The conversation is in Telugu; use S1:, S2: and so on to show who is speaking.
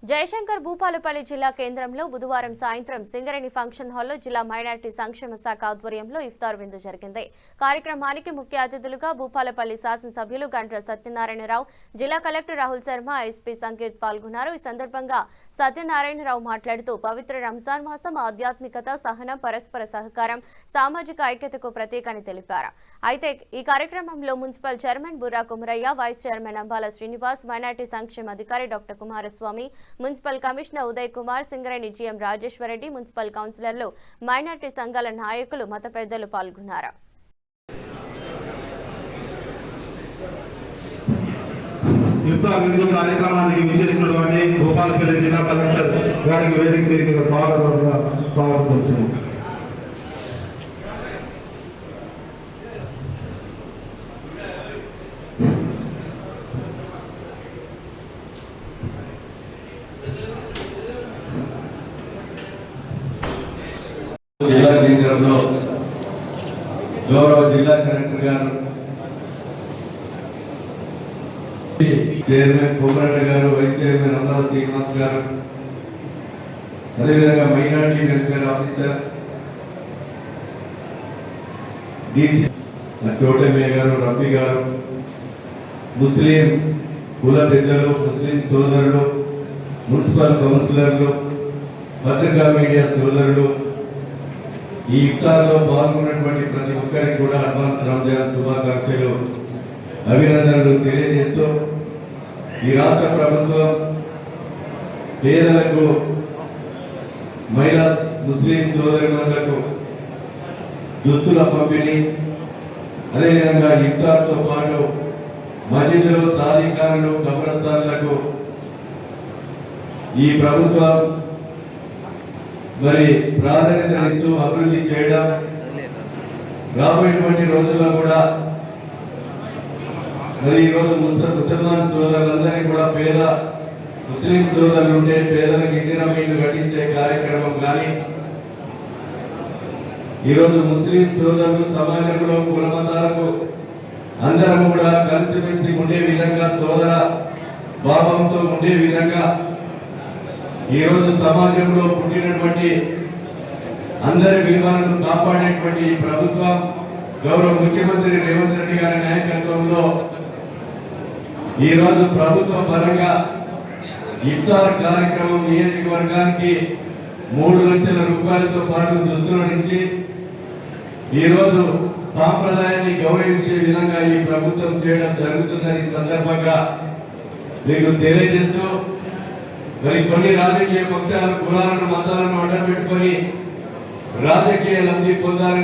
S1: జయశంకర్ భూపాలపల్లి జిల్లా కేంద్రంలో బుధవారం సాయంత్రం సింగరేణి ఫంక్షన్ హాల్లో జిల్లా మైనార్టీ సంక్షేమ శాఖ ఆధ్వర్యంలో ఇఫ్తార్ విందు జరిగింది. కార్యక్రమానికి ముఖ్య అతిథులుగా భూపాలపల్లి శాసనసభ్యులు గంట్ర సత్యనారాయణరావు, జిల్లా కలెక్టర్ రాహుల్ శర్మ, ఎస్పీ సంకేత్ పాల్గొన్నారు. ఈ సందర్భంగా సత్యనారాయణరావు మాట్లాడుతూ పవిత్ర రంజాన్ మాసం ఆధ్యాత్మికత, సహనం, పరస్పర సహకారం, సామాజిక ఐక్యతకు ప్రతీకని తెలిపారు. అయితే ఈ కార్యక్రమంలో municipal chairman Burra Kumaraiah, vice chairman Ambala Srinivas, minority సంక్షేమ అధికారి doctor Kumaraswamy, municipal commissioner Uday Kumar, Singareni GM Rajeshwar Reddy, municipal కౌన్సిలర్లు, మైనార్టీ సంఘాల నాయకులు, మత పెద్దలు పాల్గొన్నారు.
S2: ఇఫ్తార్ విందు కార్యక్రమానికి విచ్చేసినటువంటి భూపాలపల్లి జిల్లా కలెక్టర్ గారికి వేదిక మీదకి స్వాగతం.
S3: జిల్లా కేంద్రంలో గౌరవ జిల్లా కలెక్టర్ గారు, చైర్మన్ కోమరెడ్డి గారు, వైస్ చైర్మన్ అంబాల శ్రీనివాస్ గారు, అదేవిధంగా మైనార్టీ వెల్ఫేర్ ఆఫీసర్ డిసి చోటమయ్య గారు, రఫీ గారు, ముస్లిం కుల పెద్దలు, ముస్లిం సోదరులు, మున్సిపల్ కౌన్సిలర్లు, పత్రికా మీడియా సోదరులు, ఈ ఇఫ్తార్లో పాల్గొన్నటువంటి ప్రతి ఒక్కరికి కూడా అడ్వాన్స్ రంజాన్ శుభాకాంక్షలు, అభినందనలు తెలియజేస్తూ ఈ రాష్ట్ర ప్రభుత్వం పేదలకు, మహిళా ముస్లిం సోదరులకు దుస్తుల పంపిణీ, అదేవిధంగా ఇఫ్తార్తో పాటు మసీదులు, సాధికారులు, కబ్రస్థాన్లకు ఈ ప్రభుత్వం మరి ప్రాధాన్యత ఇస్తూ అభివృద్ధి చేయడం, రాబోయేటువంటి రోజుల్లో కూడా మరి ఈరోజు ముసల్మాన్ సోదరులందరినీ కూడా పేద ముస్లిం సోదరులు ఉంటే పేదలకు ఇందిరమీలు కట్టించే కార్యక్రమం కానీ, ఈరోజు ముస్లిం సోదరులు సమాజంలో కులమతాలకు అందరం కూడా కలిసిమెలిసి ఉండే విధంగా, సోదర భావంతో ఉండే విధంగా ఈరోజు సమాజంలో పుట్టినటువంటి అందరి విలువలను కాపాడేటువంటి ప్రభుత్వం గౌరవ ముఖ్యమంత్రి రేవంత్ రెడ్డి గారి నాయకత్వంలో ఈరోజు ప్రభుత్వ పరంగా ఇఫ్తార్ కార్యక్రమం నియోజకవర్గానికి 3 లక్షల రూపాయలతో పాటు దుస్తుల నుంచి ఈరోజు సాంప్రదాయాన్ని గౌరవించే విధంగా ఈ ప్రభుత్వం చేయడం జరుగుతుందని సందర్భంగా మీకు తెలియజేస్తూ, మరి కొన్ని రాజకీయ పక్షాలు కులాలను, మతాలను అడ్డపెట్టుకొని రాజకీయ లబ్ధి పొందాలనే